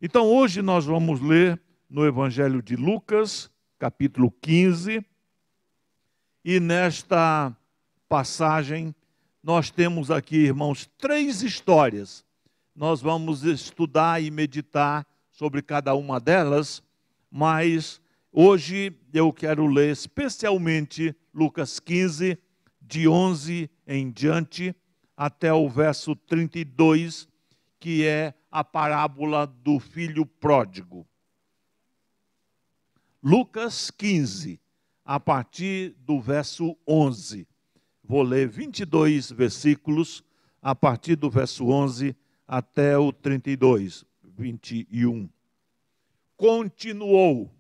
Então, hoje nós vamos ler no Evangelho de Lucas, capítulo 15, e nesta passagem nós temos aqui, irmãos, 3 histórias. Nós vamos estudar e meditar sobre cada uma delas, mas hoje eu quero ler especialmente Lucas 15, de 11 em diante, até o verso 32, que é a parábola do filho pródigo. Lucas 15, a partir do verso 11. Vou ler 22 versículos, a partir do verso 11 até o 32, 21. Continuou: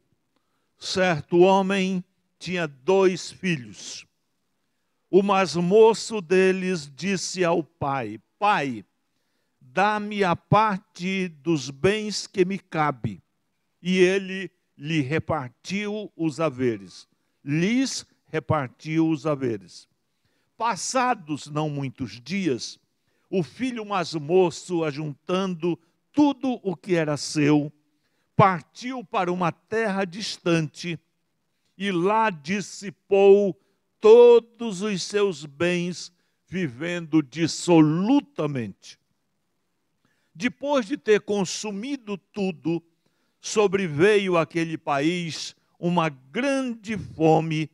certo homem tinha 2 filhos. O mais moço deles disse ao pai: Pai, dá-me a parte dos bens que me cabe. E ele lhe repartiu os haveres. Lhes repartiu os haveres. Passados não muitos dias, o filho mais moço, ajuntando tudo o que era seu, partiu para uma terra distante e lá dissipou todos os seus bens, vivendo dissolutamente. Depois de ter consumido tudo, sobreveio àquele país uma grande fome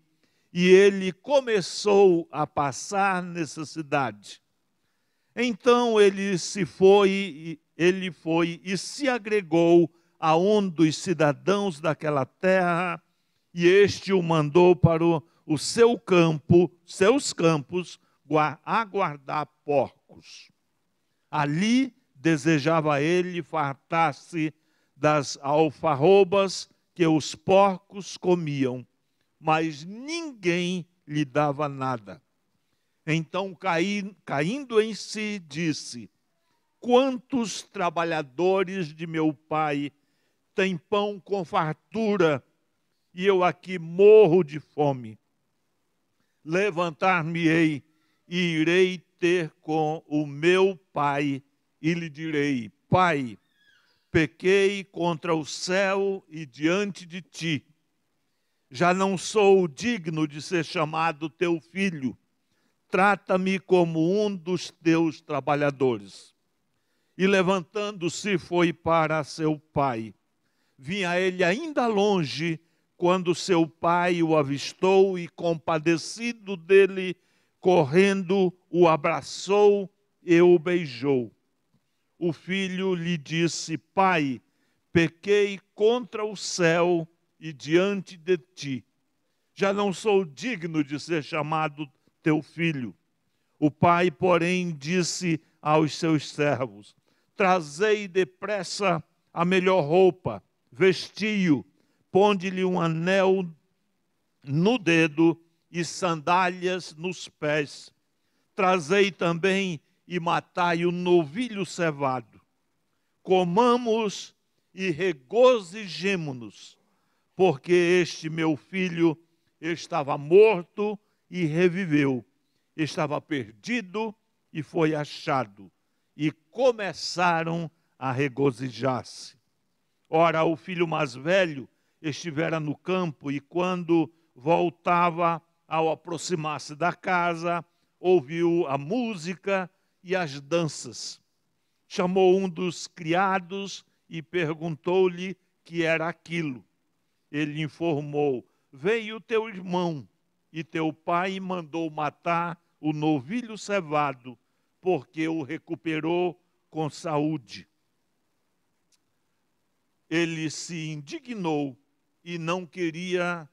e ele começou a passar necessidade. Então ele foi e se agregou a um dos cidadãos daquela terra, e este o mandou para seus campos, a guardar porcos. Ali desejava ele fartar-se das alfarrobas que os porcos comiam, mas ninguém lhe dava nada. Então, caindo em si, disse: quantos trabalhadores de meu pai têm pão com fartura, e eu aqui morro de fome. Levantar-me-ei e irei ter com o meu pai, e lhe direi: Pai, pequei contra o céu e diante de ti. Já não sou digno de ser chamado teu filho. Trata-me como um dos teus trabalhadores. E levantando-se foi para seu pai. Vinha ele ainda longe, quando seu pai o avistou e, compadecido dele, correndo, o abraçou e o beijou. O filho lhe disse: Pai, pequei contra o céu e diante de ti. Já não sou digno de ser chamado teu filho. O pai, porém, disse aos seus servos: trazei depressa a melhor roupa, vestiu, ponde-lhe um anel no dedo e sandálias nos pés. Trazei também e matai o novilho cevado. Comamos e regozijemo-nos, porque este meu filho estava morto e reviveu, estava perdido e foi achado. E começaram a regozijar-se. Ora, o filho mais velho estivera no campo, e quando voltava, ao aproximar-se da casa, ouviu a música e as danças. Chamou um dos criados e perguntou-lhe que era aquilo. Ele informou: veio teu irmão, e teu pai mandou matar o novilho cevado, porque o recuperou com saúde. Ele se indignou e não queria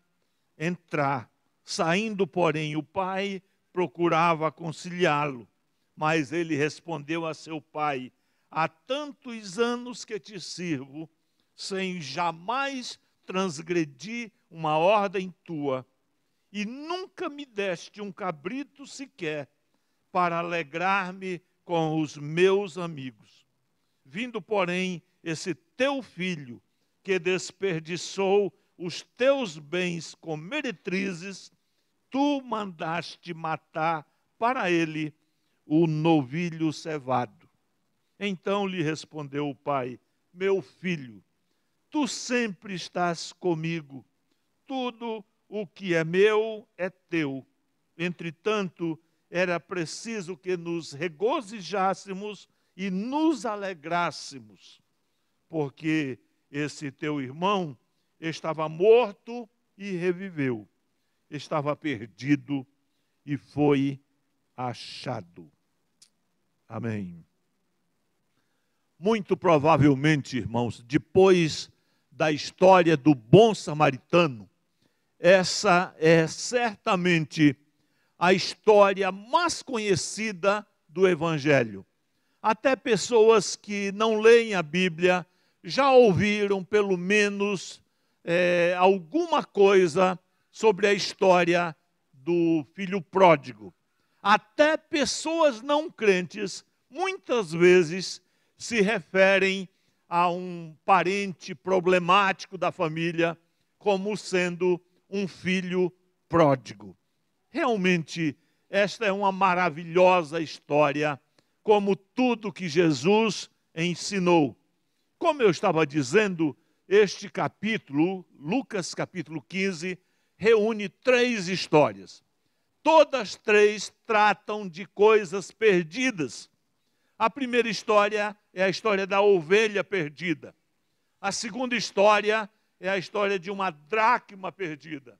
entrar. Saindo, porém, o pai procurava conciliá-lo, mas ele respondeu a seu pai: há tantos anos que te sirvo, sem jamais transgredir uma ordem tua, e nunca me deste um cabrito sequer para alegrar-me com os meus amigos. Vindo, porém, esse teu filho, que desperdiçou os teus bens com meretrizes, tu mandaste matar para ele o novilho cevado. Então lhe respondeu o pai: meu filho, tu sempre estás comigo, tudo o que é meu é teu. Entretanto, era preciso que nos regozijássemos e nos alegrássemos, porque esse teu irmão estava morto e reviveu, estava perdido e foi achado. Amém. Muito provavelmente, irmãos, depois da história do bom samaritano, essa é certamente a história mais conhecida do Evangelho. Até pessoas que não leem a Bíblia já ouviram pelo menos alguma coisa sobre a história do filho pródigo. Até pessoas não crentes, muitas vezes, se referem a um parente problemático da família como sendo um filho pródigo. Realmente, esta é uma maravilhosa história, como tudo que Jesus ensinou. Como eu estava dizendo, este capítulo, Lucas capítulo 15, reúne 3 histórias. Todas 3 tratam de coisas perdidas. A primeira história é a história da ovelha perdida. A segunda história é a história de uma dracma perdida.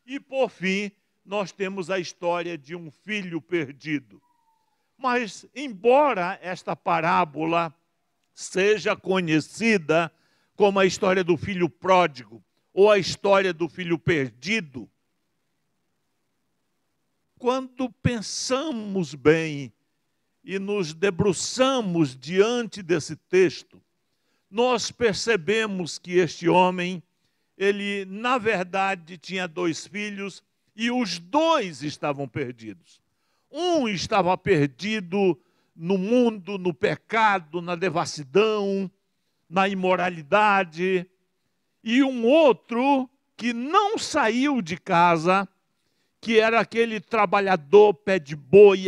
E, por fim, nós temos a história de um filho perdido. Mas, embora esta parábola seja conhecida como a história do filho pródigo ou a história do filho perdido, quando pensamos bem e nos debruçamos diante desse texto, nós percebemos que este homem, ele na verdade tinha 2 filhos e os 2 estavam perdidos. Um estava perdido no mundo, no pecado, na devassidão, na imoralidade, e um outro que não saiu de casa, que era aquele trabalhador pé de boi,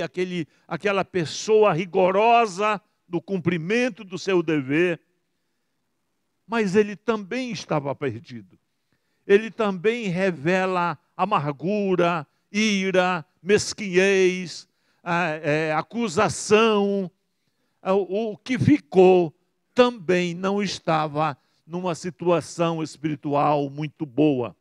aquela pessoa rigorosa no cumprimento do seu dever, mas ele também estava perdido. Ele também revela amargura, ira, mesquinhez, acusação. O que ficou também não estava numa situação espiritual muito boa.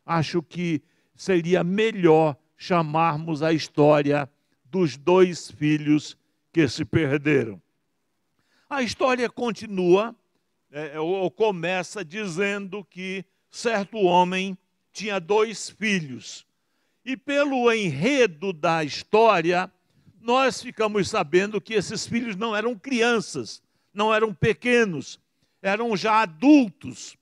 Acho que seria melhor chamarmos a história dos 2 filhos que se perderam. A história continua, ou começa dizendo que certo homem tinha 2 filhos. E pelo enredo da história, nós ficamos sabendo que esses filhos não eram crianças, não eram pequenos, eram já adultos.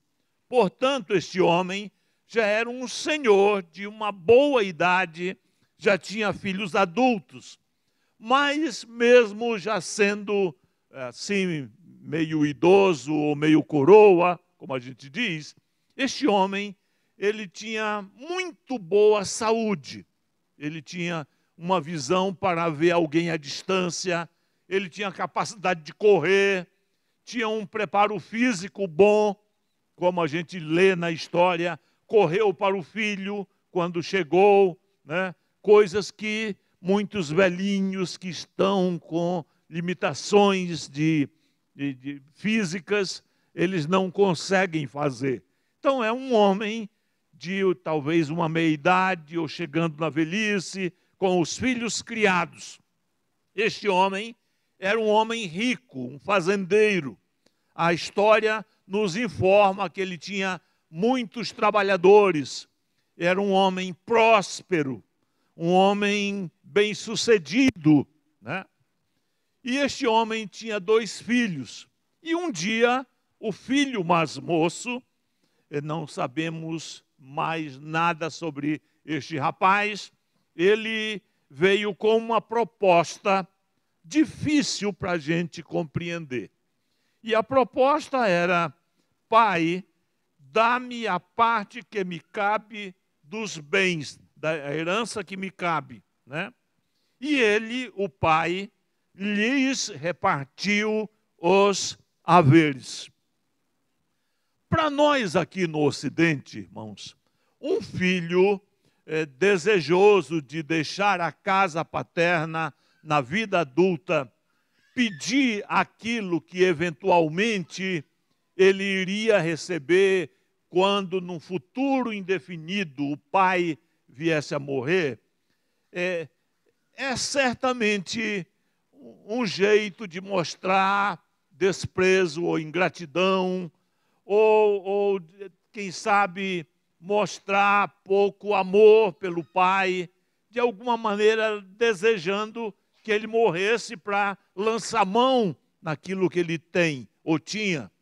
Portanto, este homem já era um senhor de uma boa idade, já tinha filhos adultos. Mas mesmo já sendo assim, meio idoso ou meio coroa, como a gente diz, este homem, ele tinha muito boa saúde. Ele tinha uma visão para ver alguém à distância, ele tinha capacidade de correr, tinha um preparo físico bom, como a gente lê na história, correu para o filho quando chegou, né? Coisas que muitos velhinhos que estão com limitações de físicas, eles não conseguem fazer. Então é um homem de talvez uma meia-idade ou chegando na velhice, com os filhos criados. Este homem era um homem rico, um fazendeiro. A história nos informa que ele tinha muitos trabalhadores, era um homem próspero, um homem bem-sucedido, né? E este homem tinha 2 filhos. E um dia, o filho mais moço, não sabemos mais nada sobre este rapaz, ele veio com uma proposta difícil para a gente compreender. E a proposta era: pai, dá-me a parte que me cabe dos bens, da herança que me cabe, né? E ele, o pai, lhes repartiu os haveres. Para nós aqui no Ocidente, irmãos, um filho desejoso de deixar a casa paterna na vida adulta, pedir aquilo que eventualmente ele iria receber quando, num futuro indefinido, o pai viesse a morrer, é certamente um jeito de mostrar desprezo ou ingratidão, ou quem sabe, mostrar pouco amor pelo pai, de alguma maneira desejando que ele morresse para lançar mão naquilo que ele tem ou tinha.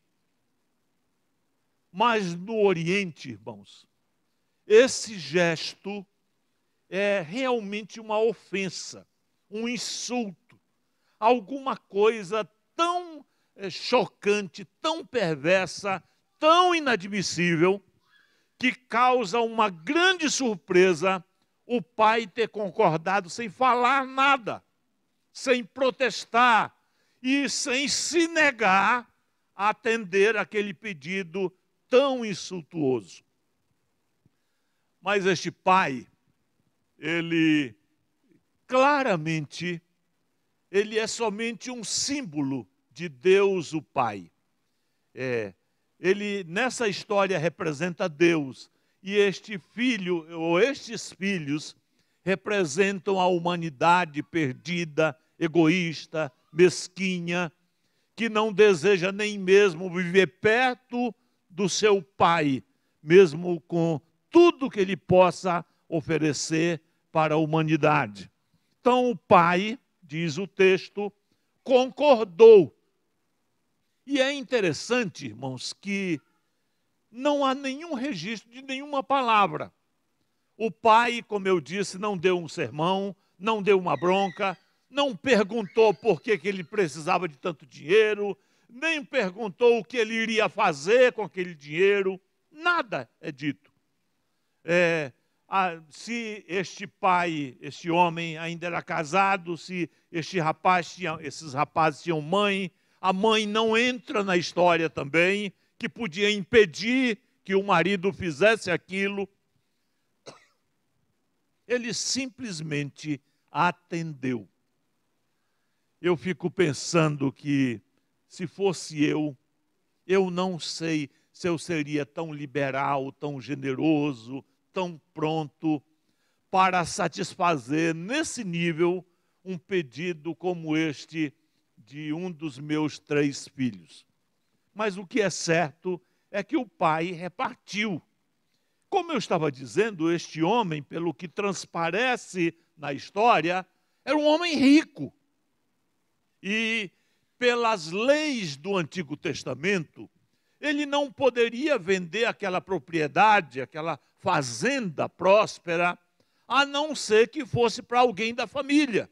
Mas no Oriente, irmãos, esse gesto é realmente uma ofensa, um insulto, alguma coisa tão chocante, tão perversa, tão inadmissível, que causa uma grande surpresa o pai ter concordado sem falar nada, sem protestar e sem se negar a atender aquele pedido tão insultuoso. Mas este pai, ele claramente, ele é somente um símbolo de Deus o Pai. Ele, nessa história, representa Deus. E este filho, ou estes filhos, representam a humanidade perdida, egoísta, mesquinha, que não deseja nem mesmo viver perto do seu pai, mesmo com tudo que ele possa oferecer para a humanidade. Então o pai, diz o texto, concordou. E é interessante, irmãos, que não há nenhum registro de nenhuma palavra. O pai, como eu disse, não deu um sermão, não deu uma bronca, não perguntou por que ele precisava de tanto dinheiro, nem perguntou o que ele iria fazer com aquele dinheiro. Nada é dito. Se este pai, este homem ainda era casado, se esses rapazes tinham mãe, a mãe não entra na história também, que podia impedir que o marido fizesse aquilo. Ele simplesmente atendeu. Eu fico pensando que, se fosse eu não sei se eu seria tão liberal, tão generoso, tão pronto para satisfazer nesse nível um pedido como este de um dos meus 3 filhos. Mas o que é certo é que o pai repartiu. Como eu estava dizendo, este homem, pelo que transparece na história, era um homem rico. E pelas leis do Antigo Testamento, ele não poderia vender aquela propriedade, aquela fazenda próspera, a não ser que fosse para alguém da família.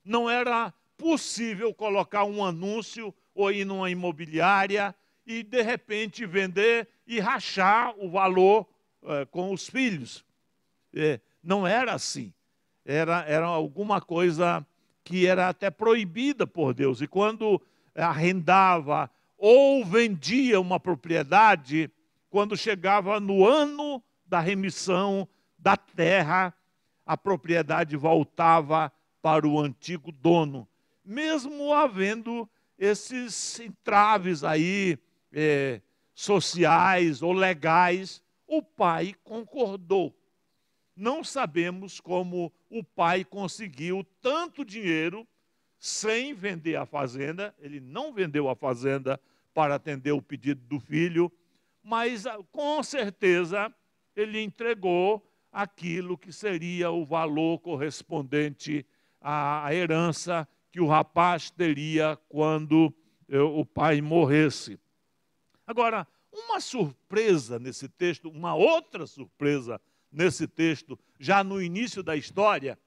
Não era possível colocar um anúncio ou ir numa imobiliária e, de repente, vender e rachar o valor com os filhos. Não era assim. Era alguma coisa que era até proibida por Deus. E quando arrendava ou vendia uma propriedade, quando chegava no ano da remissão da terra, a propriedade voltava para o antigo dono. Mesmo havendo esses entraves aí, sociais ou legais, o pai concordou. Não sabemos como o pai conseguiu tanto dinheiro sem vender a fazenda. Ele não vendeu a fazenda para atender o pedido do filho, mas com certeza ele entregou aquilo que seria o valor correspondente à herança que o rapaz teria quando o pai morresse. Agora, uma surpresa nesse texto, uma outra surpresa nesse texto, já no início da história,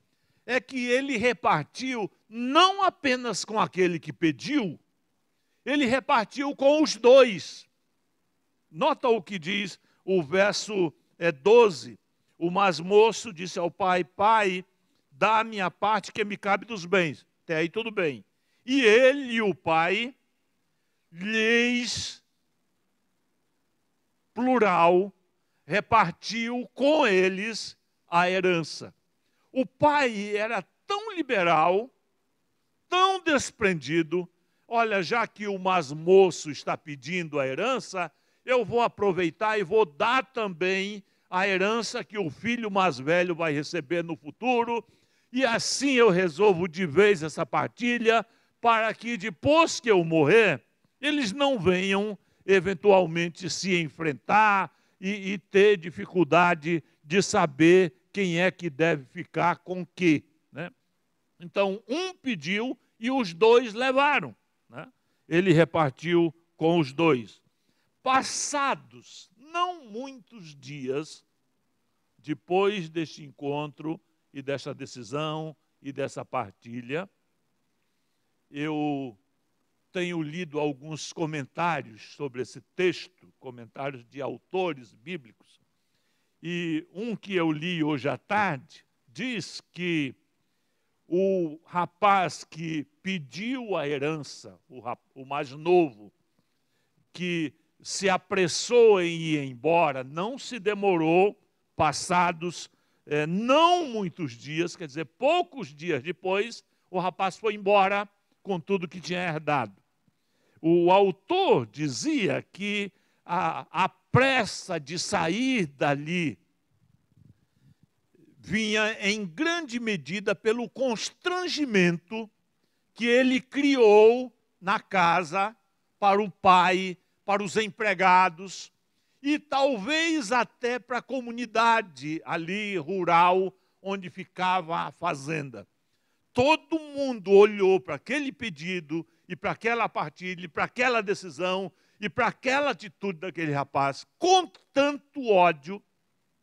é que ele repartiu não apenas com aquele que pediu, ele repartiu com os 2. Nota o que diz o verso 12. O mais moço disse ao pai: pai, dá a minha parte que me cabe dos bens. Até aí tudo bem. E ele e o pai lhes plural, repartiu com eles a herança. O pai era tão liberal, tão desprendido. Olha, já que o mais moço está pedindo a herança, eu vou aproveitar e vou dar também a herança que o filho mais velho vai receber no futuro, e assim eu resolvo de vez essa partilha, para que depois que eu morrer, eles não venham eventualmente se enfrentar e ter dificuldade de saber quem é que deve ficar com o quê, né? Então, um pediu e os dois levaram, né? Ele repartiu com os dois. Passados não muitos dias depois deste encontro e desta decisão e dessa partilha, eu tenho lido alguns comentários sobre esse texto, comentários de autores bíblicos, e um que eu li hoje à tarde diz que o rapaz que pediu a herança, o mais novo, que se apressou em ir embora, não se demorou, passados não muitos dias, quer dizer, poucos dias depois, o rapaz foi embora com tudo que tinha herdado. O autor dizia que a pressa de sair dali vinha em grande medida pelo constrangimento que ele criou na casa para o pai, para os empregados e talvez até para a comunidade ali rural onde ficava a fazenda. Todo mundo olhou para aquele pedido e para aquela partilha, e para aquela decisão e para aquela atitude daquele rapaz com tanto ódio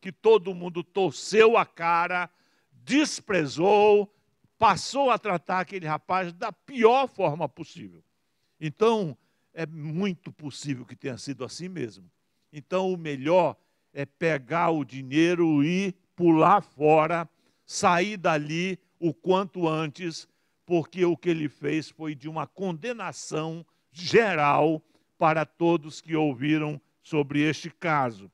que todo mundo torceu a cara, desprezou, passou a tratar aquele rapaz da pior forma possível. Então, é muito possível que tenha sido assim mesmo. Então, o melhor é pegar o dinheiro e pular fora, sair dali o quanto antes, porque o que ele fez foi de uma condenação geral para todos que ouviram sobre este caso.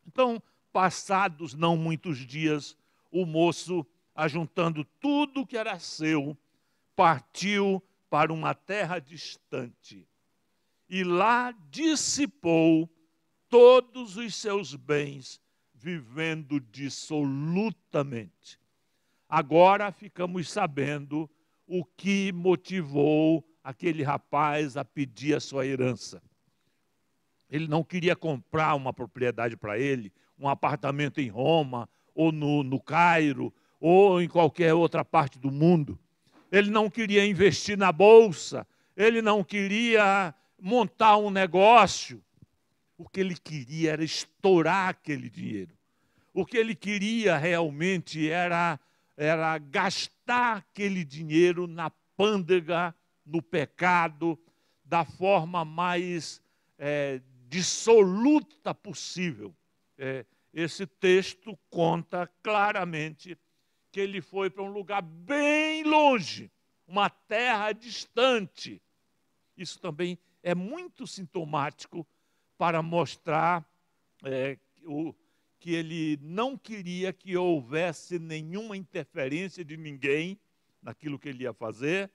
Então, passados não muitos dias, o moço, ajuntando tudo que era seu, partiu para uma terra distante e lá dissipou todos os seus bens, vivendo dissolutamente. Agora ficamos sabendo o que motivou aquele rapaz a pedir a sua herança. Ele não queria comprar uma propriedade para ele, um apartamento em Roma, ou no Cairo, ou em qualquer outra parte do mundo. Ele não queria investir na bolsa, ele não queria montar um negócio. O que ele queria era estourar aquele dinheiro. O que ele queria realmente era gastar aquele dinheiro na pândega, no pecado, da forma mais dissoluta possível. Esse texto conta claramente que ele foi para um lugar bem longe, uma terra distante. Isso também é muito sintomático para mostrar que ele não queria que houvesse nenhuma interferência de ninguém naquilo que ele ia fazer,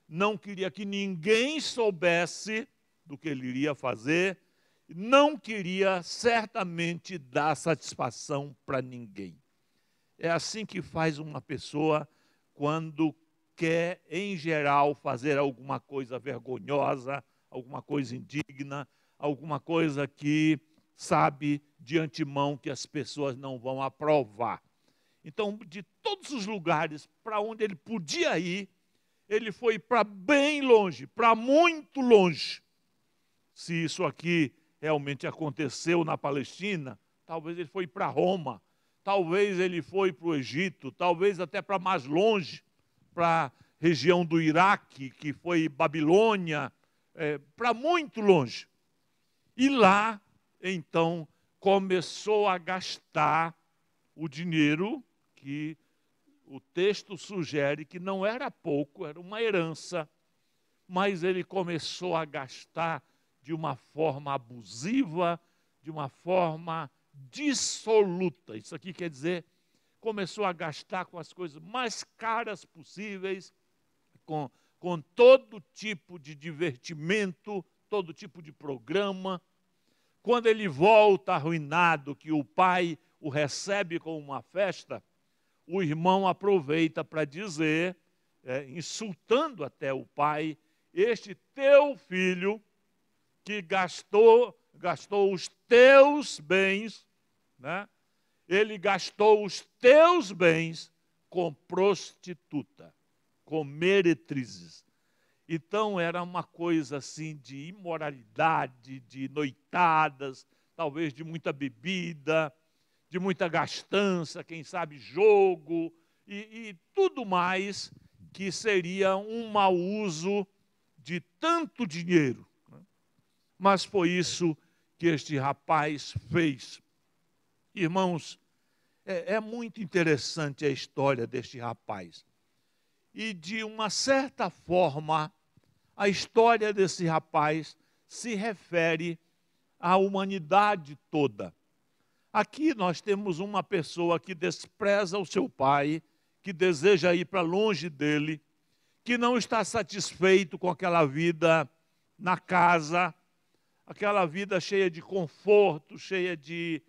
não queria que ninguém soubesse do que ele iria fazer, não queria certamente dar satisfação para ninguém. É assim que faz uma pessoa quando quer, em geral, fazer alguma coisa vergonhosa, alguma coisa indigna, alguma coisa que sabe de antemão que as pessoas não vão aprovar. Então, de todos os lugares para onde ele podia ir, ele foi para bem longe, para muito longe. Se isso aqui realmente aconteceu na Palestina, talvez ele foi para Roma, talvez ele foi para o Egito, talvez até para mais longe, para a região do Iraque, que foi Babilônia, para muito longe. E lá, então, começou a gastar o dinheiro que o texto sugere que não era pouco, era uma herança, mas ele começou a gastar de uma forma abusiva, de uma forma dissoluta. Isso aqui quer dizer, começou a gastar com as coisas mais caras possíveis, com todo tipo de divertimento, todo tipo de programa. Quando ele volta arruinado, que o pai o recebe com uma festa, o irmão aproveita para dizer, insultando até o pai, este teu filho que gastou os teus bens, né? Ele gastou os teus bens com prostituta, com meretrizes. Então era uma coisa assim de imoralidade, de noitadas, talvez de muita bebida, de muita gastança, quem sabe jogo e tudo mais que seria um mau uso de tanto dinheiro. Mas foi isso que este rapaz fez. Irmãos, é muito interessante a história deste rapaz. E de uma certa forma, a história desse rapaz se refere à humanidade toda. Aqui nós temos uma pessoa que despreza o seu pai, que deseja ir para longe dele, que não está satisfeito com aquela vida na casa, aquela vida cheia de conforto, cheia de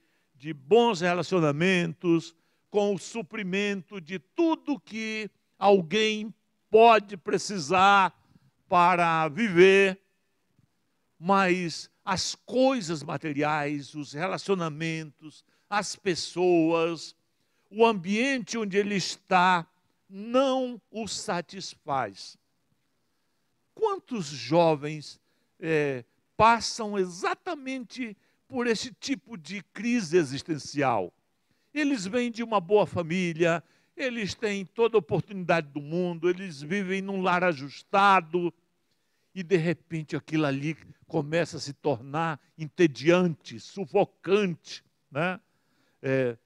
bons relacionamentos, com o suprimento de tudo que alguém pode precisar para viver, mas as coisas materiais, os relacionamentos, as pessoas, o ambiente onde ele está, não o satisfaz. Quantos jovens passam exatamente por esse tipo de crise existencial? Eles vêm de uma boa família, eles têm toda a oportunidade do mundo, eles vivem num lar ajustado, e de repente aquilo ali começa a se tornar entediante, sufocante, né?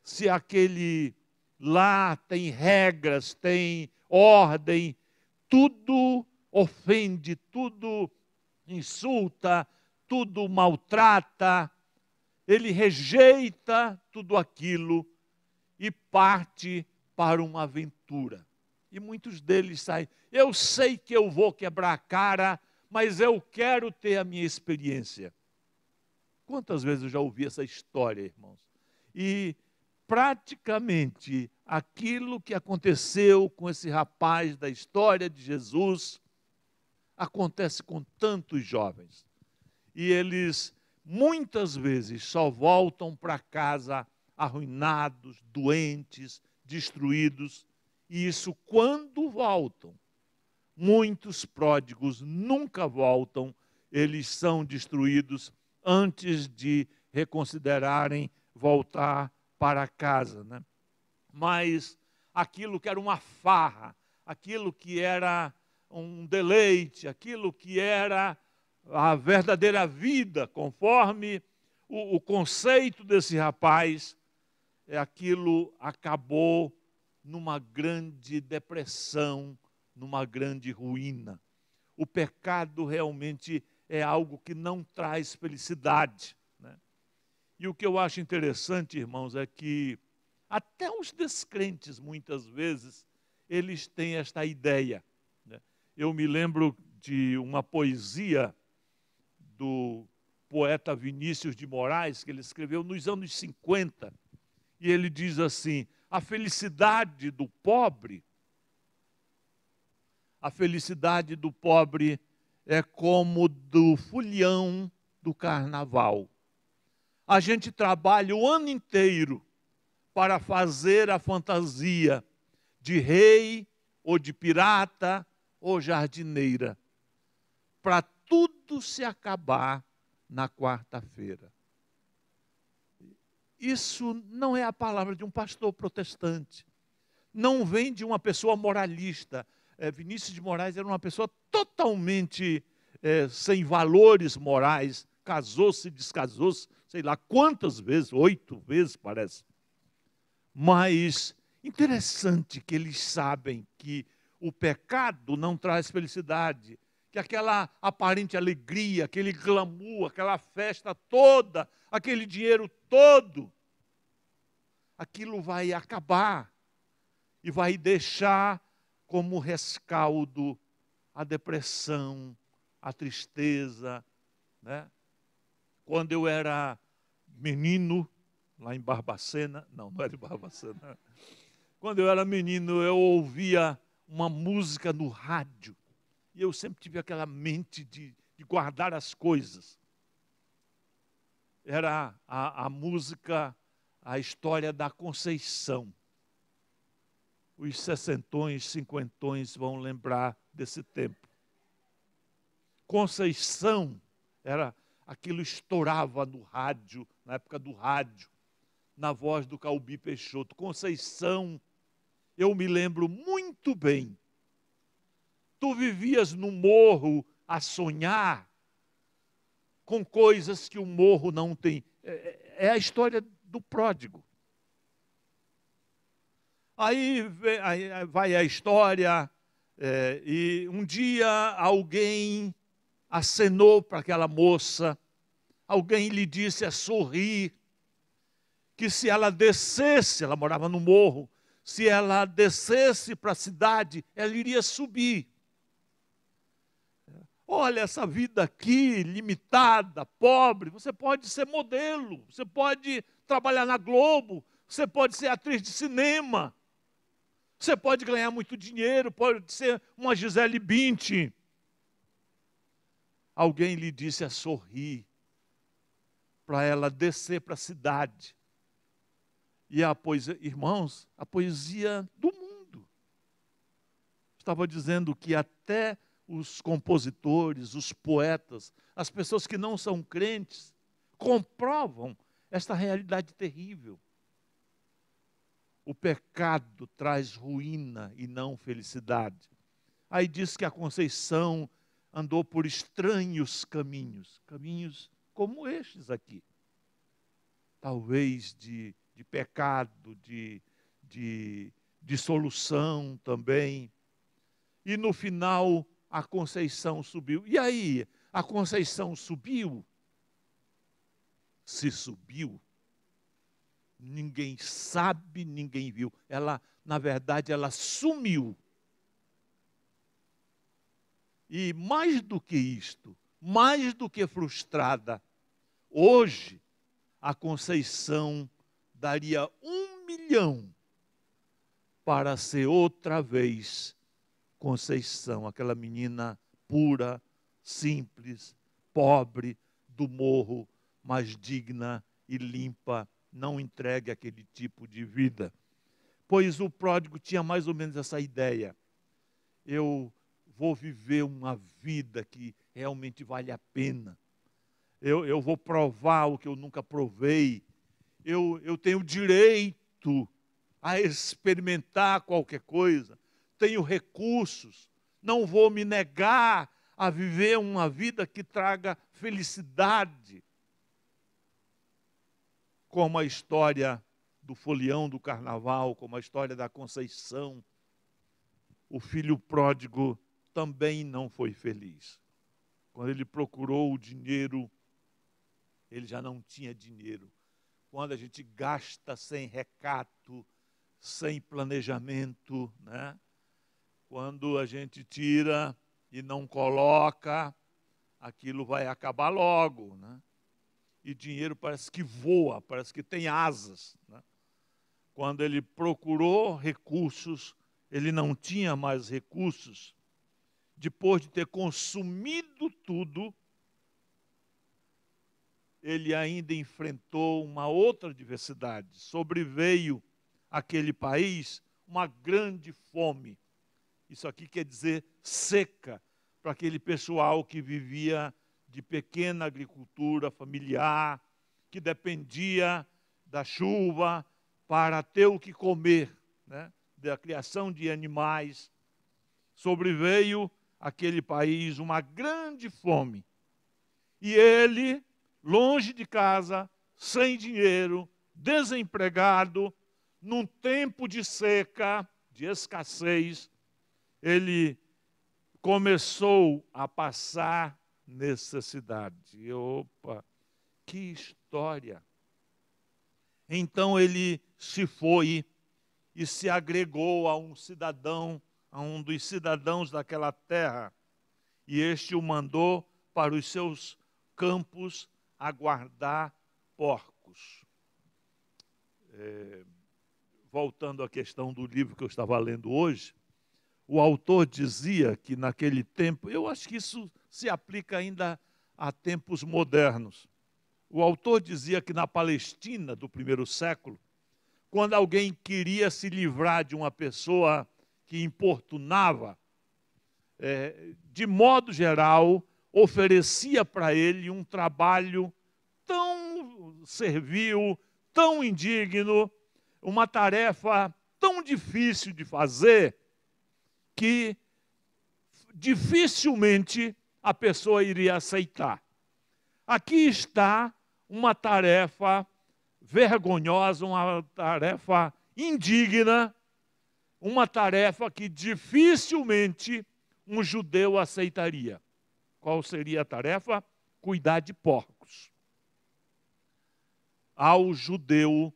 Se aquele lá tem regras, tem ordem, tudo ofende, tudo insulta, tudo maltrata, ele rejeita tudo aquilo e parte para uma aventura. E muitos deles saem, eu sei que eu vou quebrar a cara, mas eu quero ter a minha experiência. Quantas vezes eu já ouvi essa história, irmãos? E praticamente aquilo que aconteceu com esse rapaz da história de Jesus acontece com tantos jovens. E eles muitas vezes só voltam para casa arruinados, doentes, destruídos. E isso quando voltam. Muitos pródigos nunca voltam, eles são destruídos antes de reconsiderarem voltar para casa, né? Mas aquilo que era uma farra, aquilo que era um deleite, aquilo que era a verdadeira vida, conforme o conceito desse rapaz, aquilo acabou numa grande depressão, numa grande ruína. O pecado realmente é algo que não traz felicidade, né? E o que eu acho interessante, irmãos, é que até os descrentes, muitas vezes, eles têm esta ideia, né? Eu me lembro de uma poesia do poeta Vinícius de Moraes, que ele escreveu nos anos 50, e ele diz assim: a felicidade do pobre é como do folião do carnaval. A gente trabalha o ano inteiro para fazer a fantasia de rei, ou de pirata, ou jardineira, para tudo se acabar na quarta-feira. Isso não é a palavra de um pastor protestante. Não vem de uma pessoa moralista. Vinícius de Moraes era uma pessoa totalmente sem valores morais. Casou-se, descasou-se, sei lá quantas vezes, 8 vezes parece. Mas interessante que eles sabem que o pecado não traz felicidade, que aquela aparente alegria, aquele glamour, aquela festa toda, aquele dinheiro todo, aquilo vai acabar e vai deixar como rescaldo a depressão, a tristeza, né? Quando eu era menino, lá em Barbacena, não era em Barbacena. Quando eu era menino, eu ouvia uma música no rádio. E eu sempre tive aquela mente de guardar as coisas. Era a música, a história da Conceição. Os sessentões, cinquentões vão lembrar desse tempo. Conceição era aquilo, estourava no rádio, na época do rádio, na voz do Calbi Peixoto. Conceição, eu me lembro muito bem. Tu vivias no morro a sonhar com coisas que o morro não tem. É a história do pródigo. Aí vai a história, e um dia alguém acenou para aquela moça, alguém lhe disse a sorrir, que se ela descesse, ela morava no morro, se ela descesse para a cidade, ela iria subir. Olha, essa vida aqui, limitada, pobre, você pode ser modelo, você pode trabalhar na Globo, você pode ser atriz de cinema, você pode ganhar muito dinheiro, pode ser uma Gisele Bündchen. Alguém lhe disse a sorrir, para ela descer para a cidade. E a poesia, irmãos, a poesia do mundo. Estava dizendo que até os compositores, os poetas, as pessoas que não são crentes, comprovam esta realidade terrível. O pecado traz ruína e não felicidade. Aí diz que a Conceição andou por estranhos caminhos, caminhos como estes aqui. Talvez de pecado, de dissolução também. E no final a Conceição subiu. E aí, a Conceição subiu? Se subiu, ninguém sabe, ninguém viu. Ela, na verdade, ela sumiu. E mais do que isto, mais do que frustrada, hoje a Conceição daria 1 milhão para ser outra vez Conceição, aquela menina pura, simples, pobre, do morro, mas digna e limpa, não entregue aquele tipo de vida. Pois o pródigo tinha mais ou menos essa ideia. Eu vou viver uma vida que realmente vale a pena. Eu vou provar o que eu nunca provei. Eu tenho direito a experimentar qualquer coisa. Tenho recursos. Não vou me negar a viver uma vida que traga felicidade. Como a história do folião do carnaval, como a história da Conceição. O filho pródigo também não foi feliz. Quando ele procurou o dinheiro, ele já não tinha dinheiro. Quando a gente gasta sem recato, sem planejamento, né? Quando a gente tira e não coloca, aquilo vai acabar logo, né? E dinheiro parece que voa, parece que tem asas, né? Quando ele procurou recursos, ele não tinha mais recursos. Depois de ter consumido tudo, ele ainda enfrentou uma outra adversidade. Sobreveio àquele país uma grande fome. Isso aqui quer dizer seca, para aquele pessoal que vivia de pequena agricultura familiar, que dependia da chuva para ter o que comer, né? Da criação de animais. Sobreveio àquele país uma grande fome. E ele, longe de casa, sem dinheiro, desempregado, num tempo de seca, de escassez, ele começou a passar necessidade. Opa, que história! Então ele se foi e se agregou a um cidadão, a um dos cidadãos daquela terra, e este o mandou para os seus campos a guardar porcos. Voltando à questão do livro que eu estava lendo hoje, o autor dizia que naquele tempo, eu acho que isso se aplica ainda a tempos modernos. O autor dizia que na Palestina do primeiro século, quando alguém queria se livrar de uma pessoa que importunava, de modo geral, oferecia para ele um trabalho tão servil, tão indigno, uma tarefa tão difícil de fazer, que dificilmente a pessoa iria aceitar. Aqui está uma tarefa vergonhosa, uma tarefa indigna, uma tarefa que dificilmente um judeu aceitaria. Qual seria a tarefa? Cuidar de porcos. Ao judeu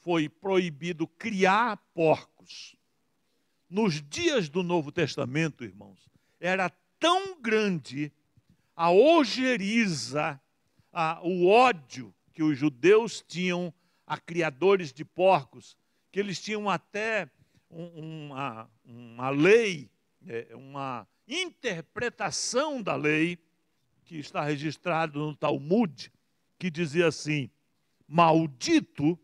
foi proibido criar porcos. Nos dias do Novo Testamento, irmãos, era tão grande a ojeriza, o ódio que os judeus tinham a criadores de porcos, que eles tinham até uma lei, uma interpretação da lei, que está registrado no Talmud, que dizia assim: maldito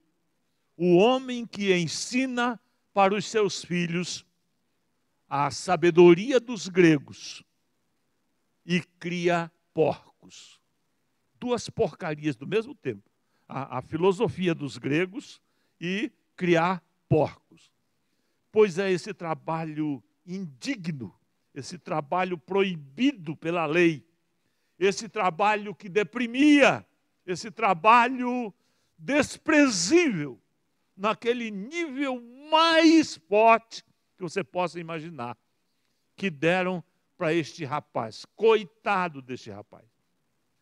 o homem que ensina para os seus filhos a sabedoria dos gregos e cria porcos. Duas porcarias do mesmo tempo. A filosofia dos gregos e criar porcos. Pois é esse trabalho indigno, esse trabalho proibido pela lei, esse trabalho que deprimia, esse trabalho desprezível, naquele nível mais forte que você possa imaginar, que deram para este rapaz. Coitado deste rapaz.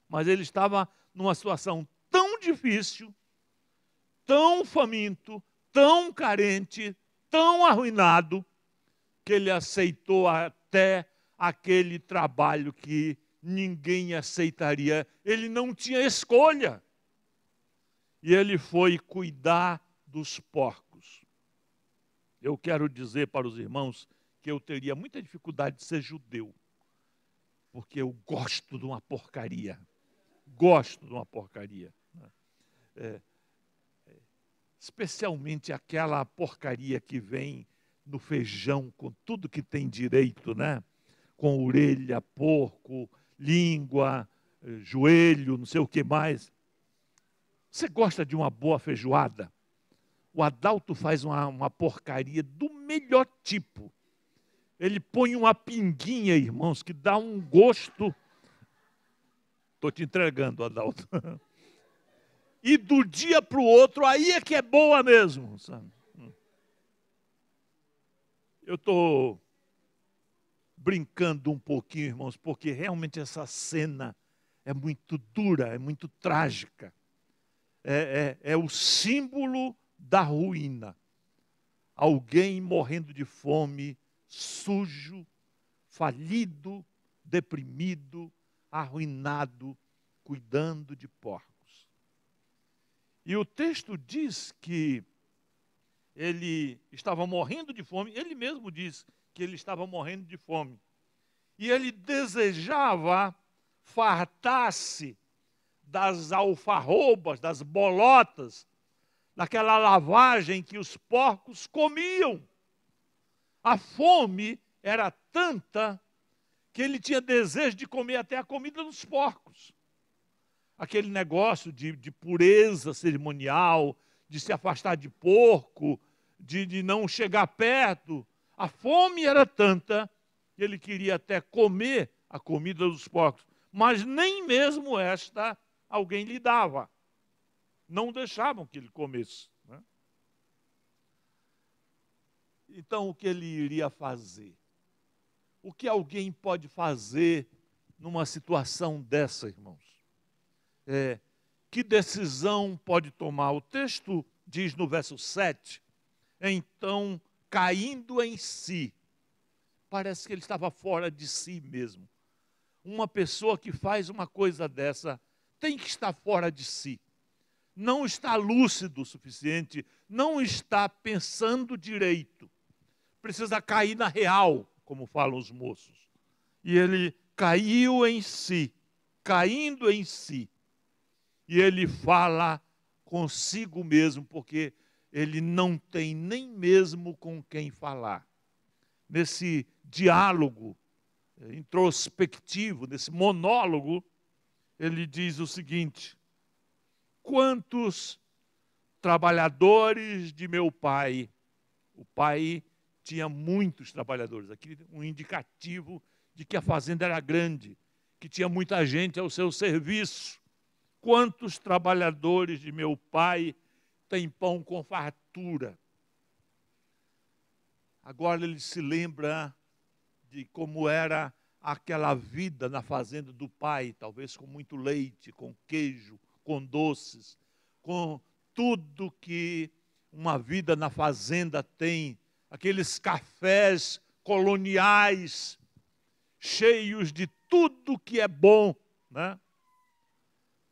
Mas ele estava numa situação tão difícil, tão faminto, tão carente, tão arruinado, que ele aceitou até aquele trabalho que ninguém aceitaria. Ele não tinha escolha. E ele foi cuidar dos porcos. Eu quero dizer para os irmãos que eu teria muita dificuldade de ser judeu, porque eu gosto de uma porcaria. Gosto de uma porcaria. Especialmente aquela porcaria que vem no feijão, com tudo que tem direito, né? Com orelha, porco, língua, joelho, não sei o que mais. Você gosta de uma boa feijoada? O Adalto faz uma porcaria do melhor tipo. Ele põe uma pinguinha, irmãos, que dá um gosto. Estou te entregando, Adalto. E do dia para o outro, aí é que é boa mesmo, sabe? Eu estou brincando um pouquinho, irmãos, porque realmente essa cena é muito dura, é muito trágica. É o símbolo da ruína. Alguém morrendo de fome, sujo, falido, deprimido, arruinado, cuidando de porcos. E o texto diz que ele estava morrendo de fome, ele mesmo diz que ele estava morrendo de fome. E ele desejava fartar-se das alfarrobas, das bolotas, daquela lavagem que os porcos comiam. A fome era tanta que ele tinha desejo de comer até a comida dos porcos. Aquele negócio de pureza cerimonial, de se afastar de porco, de não chegar perto. A fome era tanta que ele queria até comer a comida dos porcos. Mas nem mesmo esta alguém lhe dava. Não deixavam que ele comesse. Né? Então, o que ele iria fazer? O que alguém pode fazer numa situação dessa, irmãos? Que decisão pode tomar? O texto diz no verso 7, então, caindo em si, parece que ele estava fora de si mesmo. Uma pessoa que faz uma coisa dessa tem que estar fora de si. Não está lúcido o suficiente, não está pensando direito. Precisa cair na real, como falam os moços. E ele caiu em si, caindo em si. E ele fala consigo mesmo, porque ele não tem nem mesmo com quem falar. Nesse diálogo introspectivo, nesse monólogo, ele diz o seguinte: quantos trabalhadores de meu pai, o pai tinha muitos trabalhadores, aqui um indicativo de que a fazenda era grande, que tinha muita gente ao seu serviço. Quantos trabalhadores de meu pai têm pão com fartura? Agora ele se lembra de como era aquela vida na fazenda do pai, talvez com muito leite, com queijo, com doces, com tudo que uma vida na fazenda tem, aqueles cafés coloniais, cheios de tudo que é bom, né?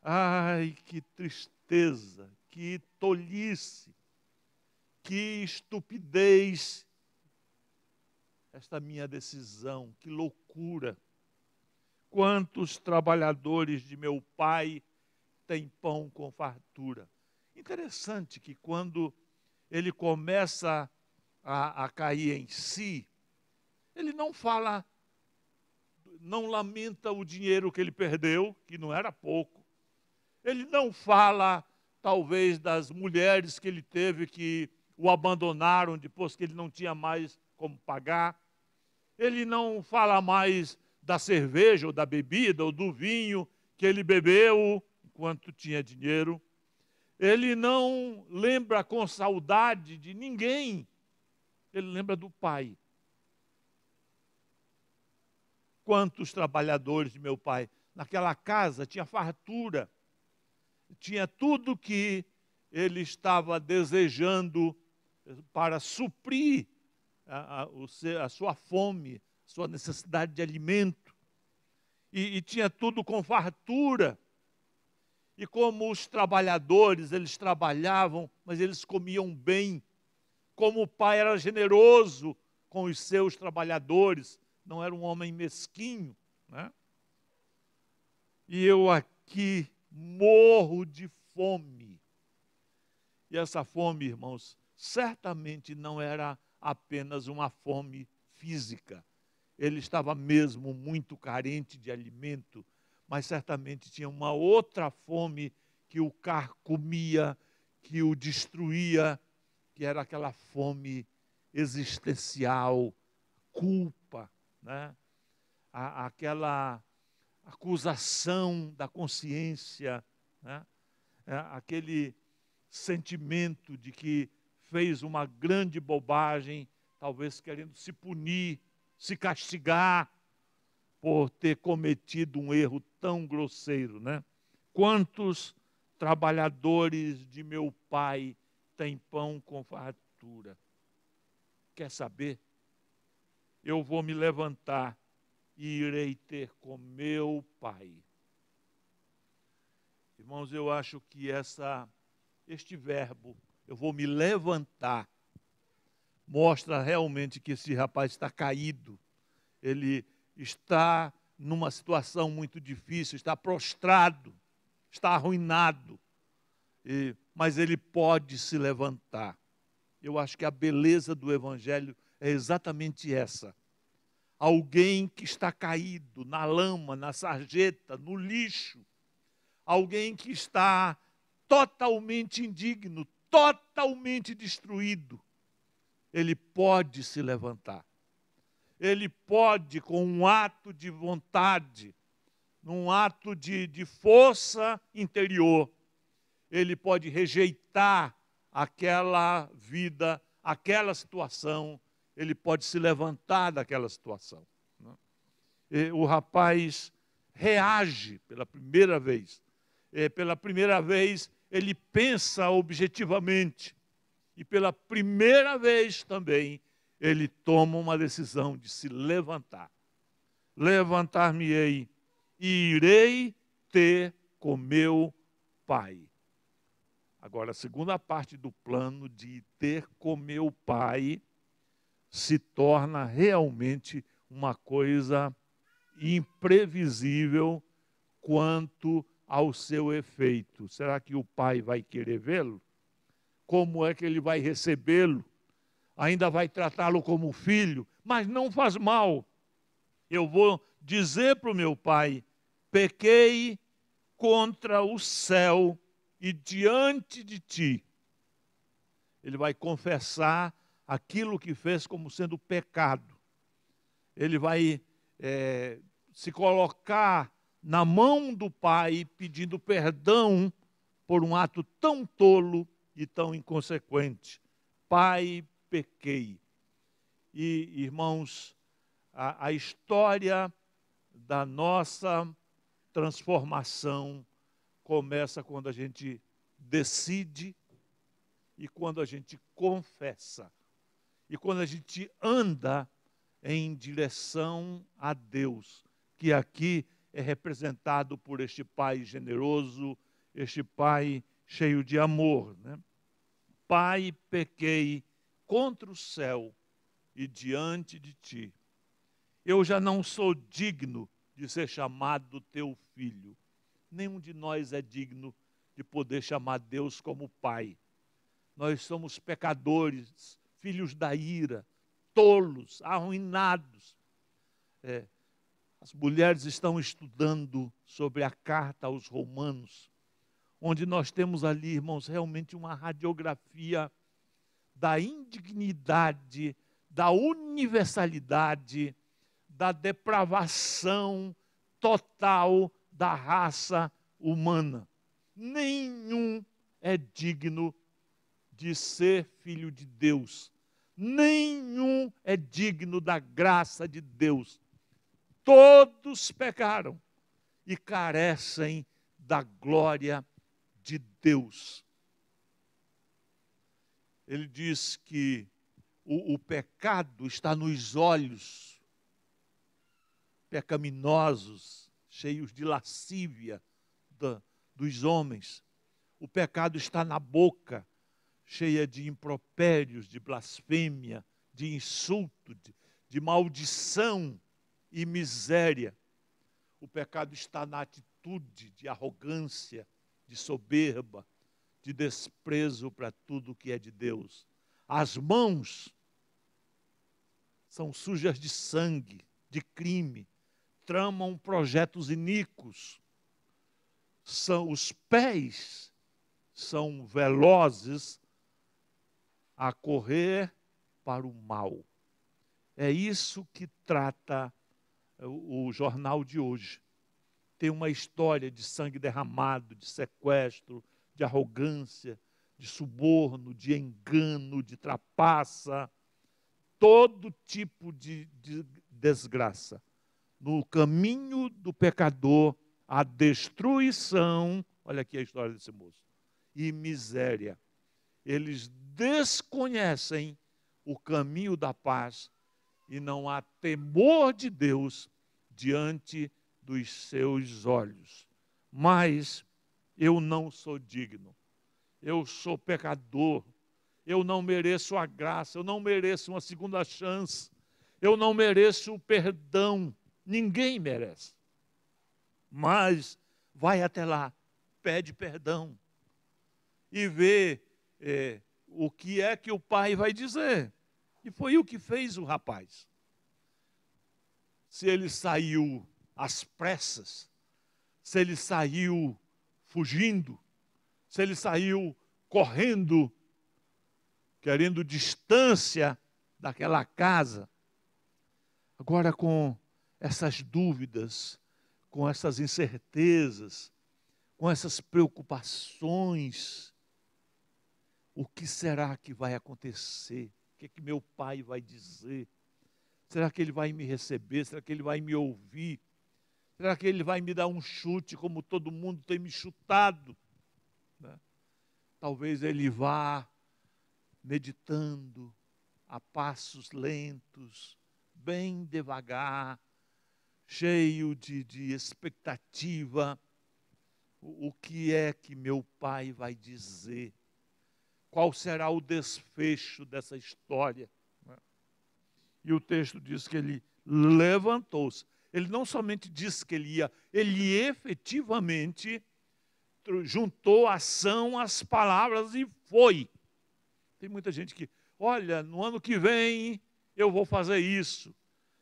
Ai, que tristeza, que tolice, que estupidez esta minha decisão, que loucura. Quantos trabalhadores de meu pai têm pão com fartura? Interessante que quando ele começa a cair em si, ele não fala, não lamenta o dinheiro que ele perdeu, que não era pouco. Ele não fala, talvez, das mulheres que ele teve que o abandonaram depois que ele não tinha mais como pagar. Ele não fala mais da cerveja ou da bebida ou do vinho que ele bebeu enquanto tinha dinheiro. Ele não lembra com saudade de ninguém. Ele lembra do pai. Quantos trabalhadores de meu pai? Naquela casa tinha fartura. Tinha tudo que ele estava desejando para suprir a sua fome, sua necessidade de alimento. E tinha tudo com fartura. E como os trabalhadores, eles trabalhavam, mas eles comiam bem. Como o pai era generoso com os seus trabalhadores, não era um homem mesquinho, né? E eu aqui morro de fome. E essa fome, irmãos, certamente não era apenas uma fome física. Ele estava mesmo muito carente de alimento, mas certamente tinha uma outra fome que o carcomia, que o destruía, que era aquela fome existencial, culpa, né? Aquela acusação da consciência, né? Aquele sentimento de que fez uma grande bobagem, talvez querendo se punir, se castigar por ter cometido um erro tão grosseiro, né? Quantos trabalhadores de meu pai têm pão com fartura? Quer saber? Eu vou me levantar e irei ter com meu pai. Irmãos, eu acho que este verbo, eu vou me levantar, mostra realmente que esse rapaz está caído. Ele está numa situação muito difícil, está prostrado, está arruinado, mas ele pode se levantar. Eu acho que a beleza do Evangelho é exatamente essa. Alguém que está caído na lama, na sarjeta, no lixo. Alguém que está totalmente indigno, totalmente destruído. Ele pode se levantar. Ele pode, com um ato de vontade, num ato de força interior, ele pode rejeitar aquela vida, aquela situação, ele pode se levantar daquela situação. o rapaz reage pela primeira vez. Pela primeira vez, ele pensa objetivamente. E pela primeira vez também, ele toma uma decisão de se levantar. Levantar-me-ei e irei ter com meu pai. Agora, a segunda parte do plano de ter com meu pai se torna realmente uma coisa imprevisível quanto ao seu efeito. Será que o pai vai querer vê-lo? Como é que ele vai recebê-lo? Ainda vai tratá-lo como filho? Mas não faz mal. Eu vou dizer para o meu pai: pequei contra o céu e diante de ti. Ele vai confessar aquilo que fez como sendo pecado. Ele vai se colocar na mão do pai, pedindo perdão por um ato tão tolo e tão inconsequente. Pai, pequei. E, irmãos, a história da nossa transformação começa quando a gente decide e quando a gente confessa. E quando a gente anda em direção a Deus, que aqui é representado por este Pai generoso, este Pai cheio de amor, né? Pai, pequei contra o céu e diante de ti. Eu já não sou digno de ser chamado teu filho. Nenhum de nós é digno de poder chamar Deus como Pai. Nós somos pecadores, filhos da ira, tolos, arruinados. As mulheres estão estudando sobre a carta aos Romanos, onde nós temos ali, irmãos, realmente uma radiografia da indignidade, da universalidade, da depravação total da raça humana. Nenhum é digno de ser filho de Deus. Nenhum é digno da graça de Deus. Todos pecaram e carecem da glória de Deus. Ele diz que o pecado está nos olhos pecaminosos, cheios de lascívia dos homens. O pecado está na boca, cheia de impropérios, de blasfêmia, de insulto, de maldição e miséria. O pecado está na atitude de arrogância, de soberba, de desprezo para tudo que é de Deus. As mãos são sujas de sangue, de crime, tramam projetos iníquos. Os pés são velozes a correr para o mal. É isso que trata o jornal de hoje. Tem uma história de sangue derramado, de sequestro, de arrogância, de suborno, de engano, de trapaça, todo tipo de desgraça. No caminho do pecador, a destruição, olha aqui a história desse moço, e miséria. Eles desconhecem o caminho da paz e não há temor de Deus diante dos seus olhos. Mas eu não sou digno, eu sou pecador, eu não mereço a graça, eu não mereço uma segunda chance, eu não mereço o perdão, ninguém merece. Mas vai até lá, pede perdão e vê o que é que o pai vai dizer. E foi o que fez o rapaz. Se ele saiu às pressas, se ele saiu fugindo, se ele saiu correndo, querendo distância daquela casa. Agora, com essas dúvidas, com essas incertezas, com essas preocupações, o que será que vai acontecer? O que é que meu pai vai dizer? Será que ele vai me receber? Será que ele vai me ouvir? Será que ele vai me dar um chute como todo mundo tem me chutado? Né? Talvez ele vá meditando a passos lentos, bem devagar, cheio de expectativa. O que é que meu pai vai dizer? Qual será o desfecho dessa história? E o texto diz que ele levantou-se. Ele não somente disse que ele ia, ele efetivamente juntou ação às palavras e foi. Tem muita gente que, olha, no ano que vem eu vou fazer isso.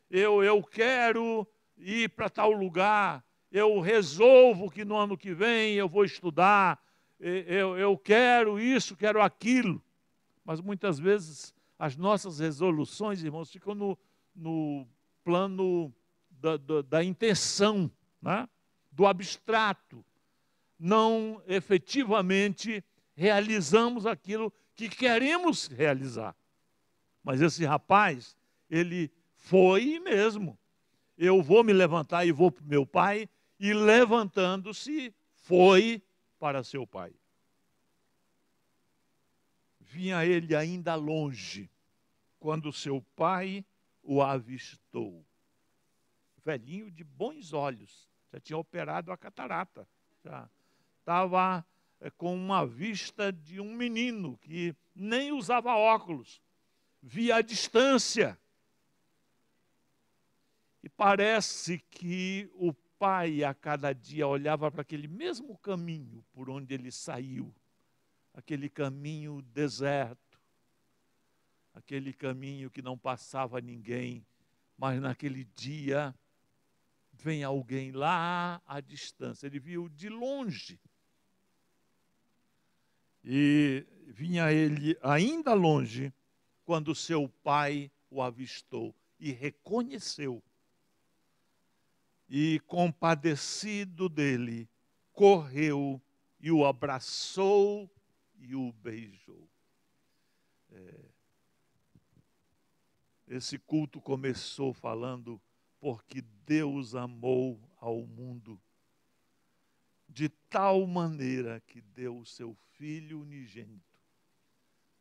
Eu quero ir para tal lugar. Eu resolvo que no ano que vem eu vou estudar. Eu quero isso, quero aquilo. Mas muitas vezes as nossas resoluções, irmãos, ficam no plano da intenção, né? Do abstrato. Não efetivamente realizamos aquilo que queremos realizar. Mas esse rapaz, ele foi mesmo. Eu vou me levantar e vou para o meu pai, e levantando-se, foi para seu pai. Vinha ele ainda longe, quando seu pai o avistou. Velhinho de bons olhos, já tinha operado a catarata, já estava com uma vista de um menino que nem usava óculos, via à distância. E parece que o pai a cada dia olhava para aquele mesmo caminho por onde ele saiu, aquele caminho deserto, aquele caminho que não passava ninguém, mas naquele dia vem alguém lá à distância. Ele viu de longe. E vinha ele ainda longe, quando seu pai o avistou e reconheceu. E compadecido dele, correu e o abraçou e o beijou. Esse culto começou falando porque Deus amou ao mundo de tal maneira que deu o seu Filho unigênito,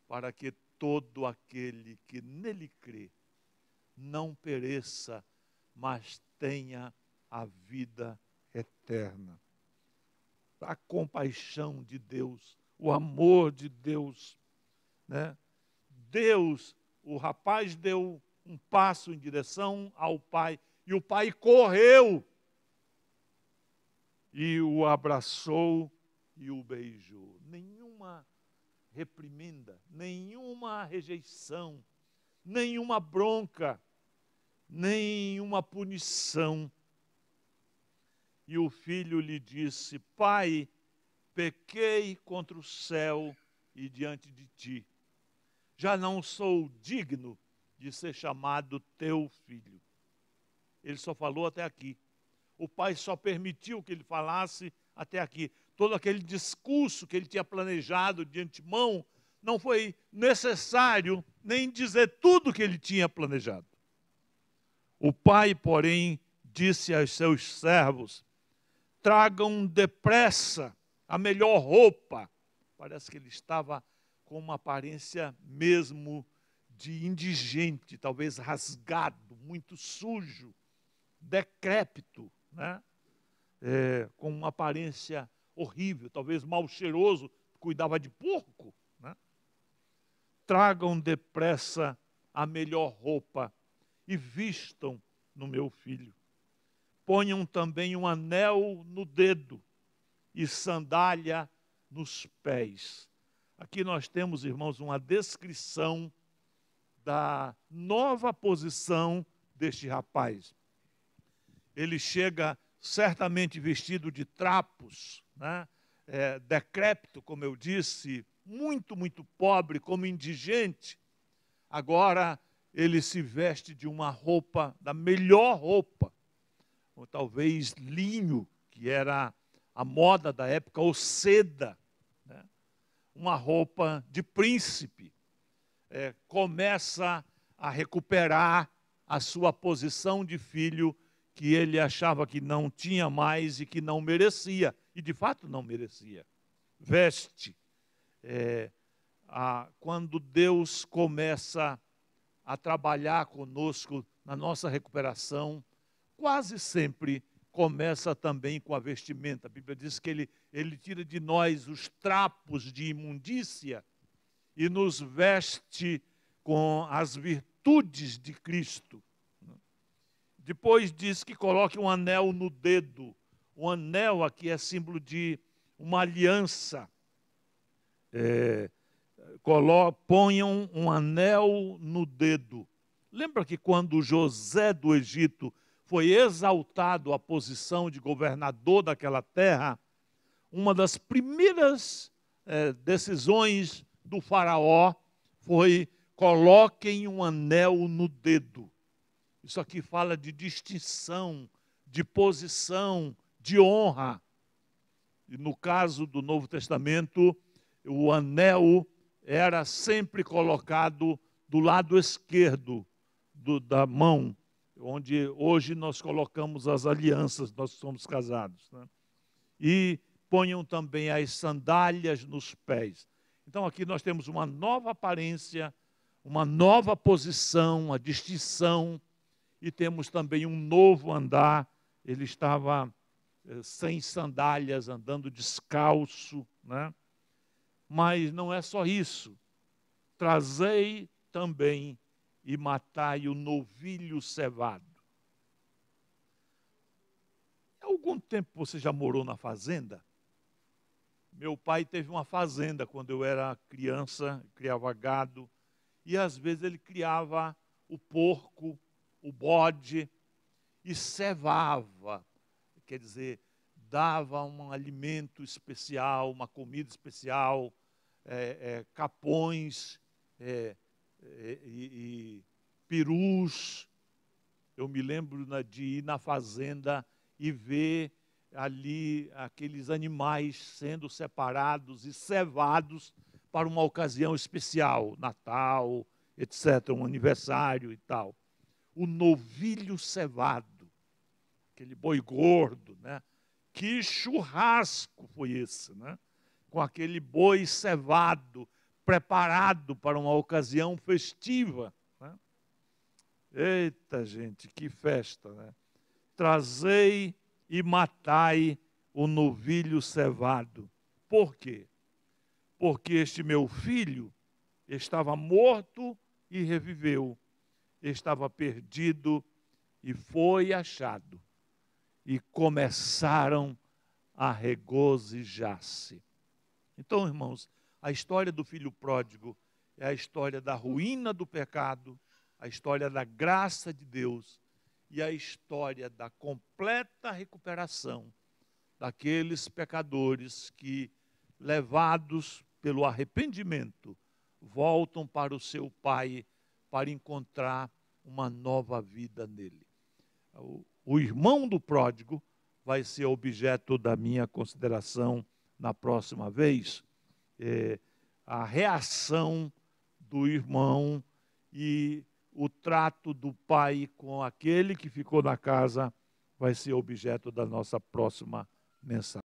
para que todo aquele que nele crê não pereça, mas tenha a vida eterna. A compaixão de Deus, o amor de Deus, né? Deus, o rapaz deu um passo em direção ao pai, e o pai correu e o abraçou e o beijou. Nenhuma reprimenda, nenhuma rejeição, nenhuma bronca, nenhuma punição. E o filho lhe disse: Pai, pequei contra o céu e diante de ti. Já não sou digno de ser chamado teu filho. Ele só falou até aqui. O pai só permitiu que ele falasse até aqui. Todo aquele discurso que ele tinha planejado de antemão, não foi necessário nem dizer tudo que ele tinha planejado. O pai, porém, disse aos seus servos: tragam depressa a melhor roupa. Parece que ele estava com uma aparência mesmo de indigente, talvez rasgado, muito sujo, decrépito, né? Com uma aparência horrível, talvez mal cheiroso, cuidava de porco, né? Tragam depressa a melhor roupa e vistam no meu filho. Ponham também um anel no dedo e sandália nos pés. Aqui nós temos, irmãos, uma descrição da nova posição deste rapaz. Ele chega certamente vestido de trapos, né? Decrépito, como eu disse, muito, muito pobre, como indigente. Agora ele se veste de uma roupa, da melhor roupa, ou talvez linho, que era a moda da época, ou seda, né? Uma roupa de príncipe. Começa a recuperar a sua posição de filho que ele achava que não tinha mais e que não merecia, e de fato não merecia. Veste. Quando Deus começa a trabalhar conosco na nossa recuperação, quase sempre começa também com a vestimenta. A Bíblia diz que ele tira de nós os trapos de imundícia e nos veste com as virtudes de Cristo. Depois diz que coloque um anel no dedo. O anel aqui é símbolo de uma aliança. Ponham um anel no dedo. Lembra que quando José do Egito foi exaltado à posição de governador daquela terra, uma das primeiras decisões do faraó foi: coloquem um anel no dedo. Isso aqui fala de distinção, de posição, de honra. E no caso do Novo Testamento, o anel era sempre colocado do lado esquerdo da mão, onde hoje nós colocamos as alianças, nós somos casados, né? E ponham também as sandálias nos pés. Então aqui nós temos uma nova aparência, uma nova posição, a distinção, e temos também um novo andar. Ele estava sem sandálias, andando descalço, né? Mas não é só isso. Trazei também e matai o novilho cevado. Há algum tempo você já morou na fazenda? Meu pai teve uma fazenda quando eu era criança, criava gado, e às vezes ele criava o porco, o bode, e cevava, quer dizer, dava um alimento especial, uma comida especial, capões e perus. Eu me lembro de ir na fazenda e ver ali aqueles animais sendo separados e cevados para uma ocasião especial, Natal, etc., um aniversário e tal. O novilho cevado, aquele boi gordo, né? Que churrasco foi esse, né? Com aquele boi cevado, preparado para uma ocasião festiva, né? Eita, gente, que festa, né? Trazei e matai o novilho cevado. Por quê? Porque este meu filho estava morto e reviveu, estava perdido e foi achado. E começaram a regozijar-se. Então, irmãos, a história do filho pródigo é a história da ruína do pecado, a história da graça de Deus e a história da completa recuperação daqueles pecadores que, levados pelo arrependimento, voltam para o seu Pai para encontrar uma nova vida nele. O irmão do pródigo vai ser objeto da minha consideração na próxima vez. A reação do irmão e o trato do pai com aquele que ficou na casa vai ser objeto da nossa próxima mensagem.